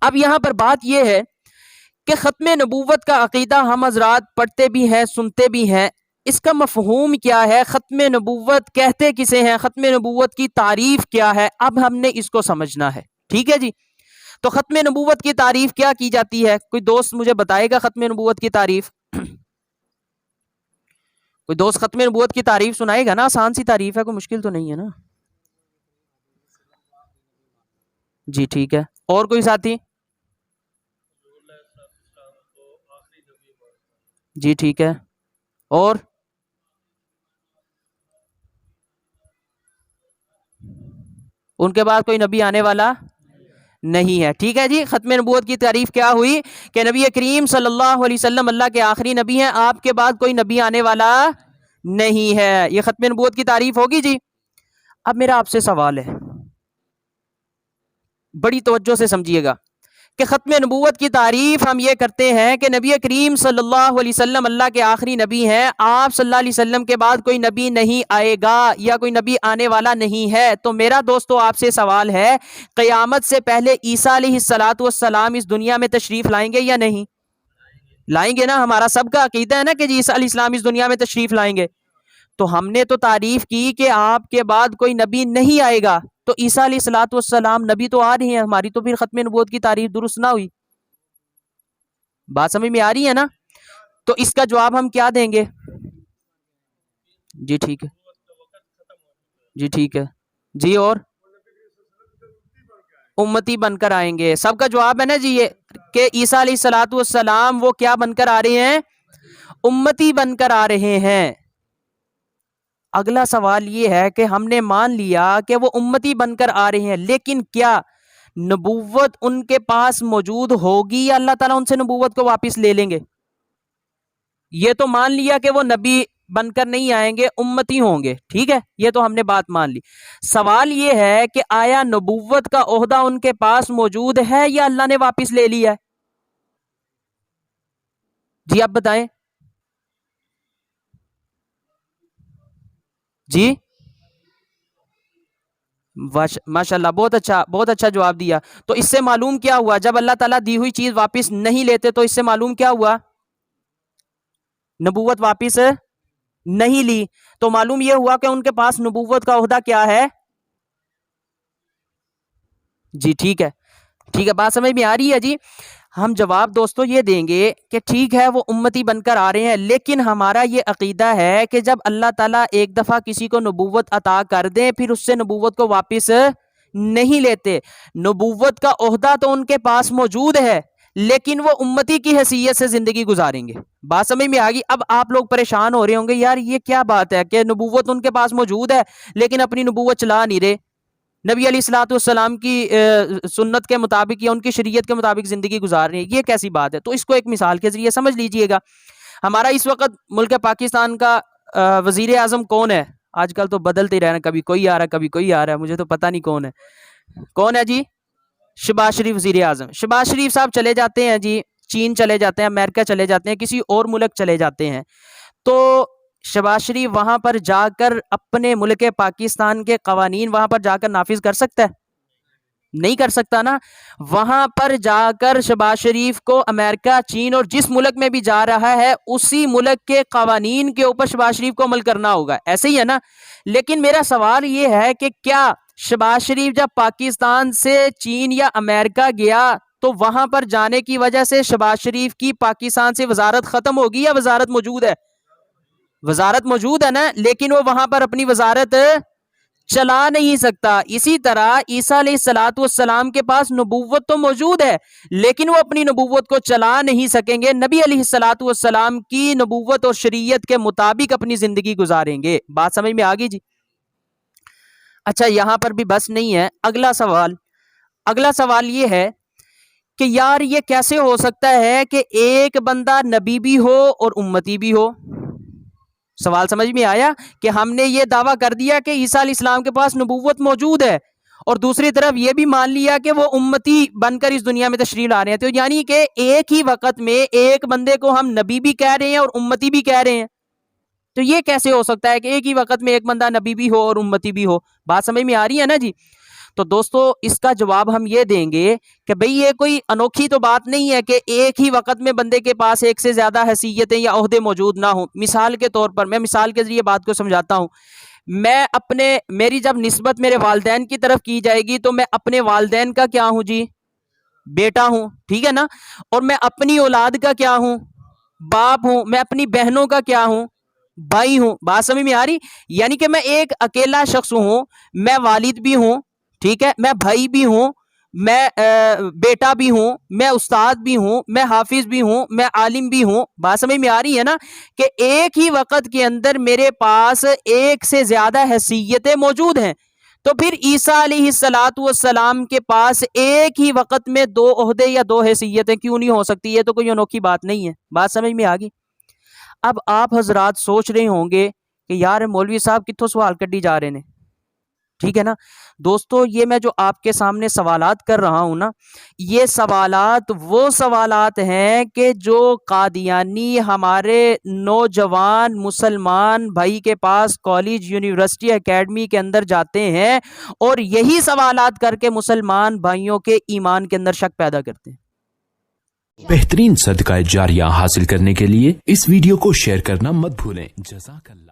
اب یہاں پر بات یہ ہے کہ ختم نبوت کا عقیدہ ہم حضرات پڑھتے بھی ہیں سنتے بھی ہیں، اس کا مفہوم کیا ہے، ختم نبوت کہتے کسے ہیں، ختم نبوت کی تعریف کیا ہے، اب ہم نے اس کو سمجھنا ہے، ٹھیک ہے جی۔ تو ختم نبوت کی تعریف کیا کی جاتی ہے؟ کوئی دوست مجھے بتائے گا ختم نبوت کی تعریف؟ کوئی دوست ختم نبوت کی تعریف سنائے گا نا؟ آسان سی تعریف ہے، کوئی مشکل تو نہیں ہے نا؟ جی ٹھیک ہے، اور کوئی ساتھی؟ جی ٹھیک ہے، اور ان کے بعد کوئی نبی آنے والا نہیں ہے، ٹھیک ہے جی۔ ختم نبوت کی تعریف کیا ہوئی کہ نبی کریم صلی اللہ علیہ وسلم اللہ کے آخری نبی ہیں، آپ کے بعد کوئی نبی آنے والا نہیں ہے، یہ ختم نبوت کی تعریف ہوگی جی۔ اب میرا آپ سے سوال ہے، بڑی توجہ سے سمجھیے گا کہ ختم نبوت کی تعریف ہم یہ کرتے ہیں کہ نبی کریم صلی اللہ علیہ وسلم اللہ کے آخری نبی ہیں، آپ صلی اللہ علیہ وسلم کے بعد کوئی نبی نہیں آئے گا یا کوئی نبی آنے والا نہیں ہے۔ تو میرا دوستو آپ سے سوال ہے، قیامت سے پہلے عیسیٰ علیہ الصلوۃ والسلام اس دنیا میں تشریف لائیں گے یا نہیں؟ لائیں گے نا، ہمارا سب کا عقیدہ ہے نا کہ جی عیسیٰ علیہ السلام اس دنیا میں تشریف لائیں گے۔ تو ہم نے تو تعریف کی کہ آپ کے بعد کوئی نبی نہیں آئے گا، تو عیسیٰ علیہ الصلوۃ والسلام نبی تو آ رہے ہیں، ہماری تو پھر ختم نبوت کی تعریف درست نہ ہوئی۔ بات سمجھ میں آ رہی ہے نا؟ تو اس کا جواب ہم کیا دیں گے؟ جی ٹھیک ہے، جی ٹھیک ہے جی، اور امتی بن کر آئیں گے، سب کا جواب ہے نا جی یہ کہ عیسیٰ علیہ الصلوۃ والسلام وہ کیا بن کر آ رہے ہیں؟ امتی بن کر آ رہے ہیں۔ اگلا سوال یہ ہے کہ ہم نے مان لیا کہ وہ امتی بن کر آ رہے ہیں، لیکن کیا نبوت ان کے پاس موجود ہوگی یا اللہ تعالیٰ ان سے نبوت کو واپس لے لیں گے؟ یہ تو مان لیا کہ وہ نبی بن کر نہیں آئیں گے، امتی ہوں گے، ٹھیک ہے، یہ تو ہم نے بات مان لی۔ سوال یہ ہے کہ آیا نبوت کا عہدہ ان کے پاس موجود ہے یا اللہ نے واپس لے لیا ہے؟ جی آپ بتائیں جی۔ ماشاء اللہ، بہت اچھا جواب دیا۔ تو اس سے معلوم کیا ہوا؟ جب اللہ تعالیٰ دی ہوئی چیز واپس نہیں لیتے تو اس سے معلوم کیا ہوا؟ نبوت واپس نہیں لی، تو معلوم یہ ہوا کہ ان کے پاس نبوت کا عہدہ کیا ہے؟ جی ٹھیک ہے، ٹھیک ہے، بات سمجھ میں آ رہی ہے جی۔ ہم جواب دوستو یہ دیں گے کہ ٹھیک ہے وہ امتی بن کر آ رہے ہیں، لیکن ہمارا یہ عقیدہ ہے کہ جب اللہ تعالیٰ ایک دفعہ کسی کو نبوت عطا کر دیں پھر اس سے نبوت کو واپس نہیں لیتے۔ نبوت کا عہدہ تو ان کے پاس موجود ہے، لیکن وہ امتی کی حیثیت سے زندگی گزاریں گے۔ بات سمجھ میں آ گئی؟ اب آپ لوگ پریشان ہو رہے ہوں گے، یار یہ کیا بات ہے کہ نبوت ان کے پاس موجود ہے لیکن اپنی نبوت چلا نہیں رہے، نبی علیہ الصلوۃ والسلام کی سنت کے مطابق یا ان کی شریعت کے مطابق زندگی گزار رہے ہیں، یہ کیسی بات ہے؟ تو اس کو ایک مثال کے ذریعے سمجھ لیجئے گا۔ ہمارا اس وقت ملک پاکستان کا وزیر اعظم کون ہے؟ آج کل تو بدلتے ہی رہنا، کبھی کوئی آ رہا ہے کبھی کوئی آ رہا ہے، مجھے تو پتہ نہیں کون ہے جی؟ شہباز شریف وزیر اعظم۔ شہباز شریف صاحب چلے جاتے ہیں جی، چین چلے جاتے ہیں، امریکہ چلے جاتے ہیں، کسی اور ملک چلے جاتے ہیں، تو شہباز شریف وہاں پر جا کر اپنے ملک پاکستان کے قوانین وہاں پر جا کر نافذ کر سکتا ہے؟ نہیں کر سکتا نا۔ وہاں پر جا کر شہباز شریف کو امریکہ، چین اور جس ملک میں بھی جا رہا ہے اسی ملک کے قوانین کے اوپر شہباز شریف کو عمل کرنا ہوگا، ایسے ہی ہے نا۔ لیکن میرا سوال یہ ہے کہ کیا شہباز شریف جب پاکستان سے چین یا امریکہ گیا تو وہاں پر جانے کی وجہ سے شہباز شریف کی پاکستان سے وزارت ختم ہوگی یا وزارت موجود ہے؟ وزارت موجود ہے نا، لیکن وہ وہاں پر اپنی وزارت چلا نہیں سکتا۔ اسی طرح عیسیٰ علیہ الصلوۃ والسلام کے پاس نبوت تو موجود ہے لیکن وہ اپنی نبوت کو چلا نہیں سکیں گے، نبی علیہ الصلوۃ والسلام کی نبوت اور شریعت کے مطابق اپنی زندگی گزاریں گے۔ بات سمجھ میں آ گئی جی؟ اچھا، یہاں پر بھی بس نہیں ہے، اگلا سوال یہ ہے کہ یار یہ کیسے ہو سکتا ہے کہ ایک بندہ نبی بھی ہو اور امتی بھی ہو؟ سوال سمجھ میں آیا کہ ہم نے یہ دعویٰ کر دیا کہ عیسیٰ علیہ السلام کے پاس نبوت موجود ہے اور دوسری طرف یہ بھی مان لیا کہ وہ امتی بن کر اس دنیا میں تشریف لا رہے ہیں، تو یعنی کہ ایک ہی وقت میں ایک بندے کو ہم نبی بھی کہہ رہے ہیں اور امتی بھی کہہ رہے ہیں، تو یہ کیسے ہو سکتا ہے کہ ایک ہی وقت میں ایک بندہ نبی بھی ہو اور امتی بھی ہو؟ بات سمجھ میں آ رہی ہے نا جی؟ تو دوستو اس کا جواب ہم یہ دیں گے کہ بھئی یہ کوئی انوکھی تو بات نہیں ہے کہ ایک ہی وقت میں بندے کے پاس ایک سے زیادہ حیثیتیں یا عہدے موجود نہ ہوں. مثال کے طور پر میں مثال کے ذریعے بات کو سمجھاتا ہوں. میری جب نسبت میرے والدین کی طرف کی جائے گی تو میں اپنے والدین کا کیا ہوں جی؟ بیٹا ہوں, ٹھیک ہے نا. اور میں اپنی اولاد کا کیا ہوں؟ باپ ہوں. میں اپنی بہنوں کا کیا ہوں؟ بھائی ہوں. بات سمجھ میں آ رہی؟ یعنی کہ میں ایک اکیلا شخص ہوں, میں والد بھی ہوں, ٹھیک ہے, میں بھائی بھی ہوں, میں بیٹا بھی ہوں, میں استاد بھی ہوں, میں حافظ بھی ہوں, میں عالم بھی ہوں. بات سمجھ میں آ رہی ہے نا کہ ایک ہی وقت کے اندر میرے پاس ایک سے زیادہ حیثیتیں موجود ہیں. تو پھر عیسیٰ علیہ السلام کے پاس ایک ہی وقت میں 2 عہدے یا 2 حیثیتیں کیوں نہیں ہو سکتی؟ یہ تو کوئی انوکھی بات نہیں ہے. بات سمجھ میں آ گئی؟ اب آپ حضرات سوچ رہے ہوں گے کہ یار مولوی صاحب کتوں سوال کٹی جا رہے ہیں, ٹھیک ہے نا. دوستو یہ میں جو آپ کے سامنے سوالات کر رہا ہوں نا, یہ سوالات وہ سوالات ہیں کہ جو قادیانی ہمارے نوجوان مسلمان بھائی کے پاس کالج, یونیورسٹی, اکیڈمی کے اندر جاتے ہیں اور یہی سوالات کر کے مسلمان بھائیوں کے ایمان کے اندر شک پیدا کرتے ہیں. بہترین صدقہ جاریہ حاصل کرنے کے لیے اس ویڈیو کو شیئر کرنا مت بھولیں. جزاک اللہ.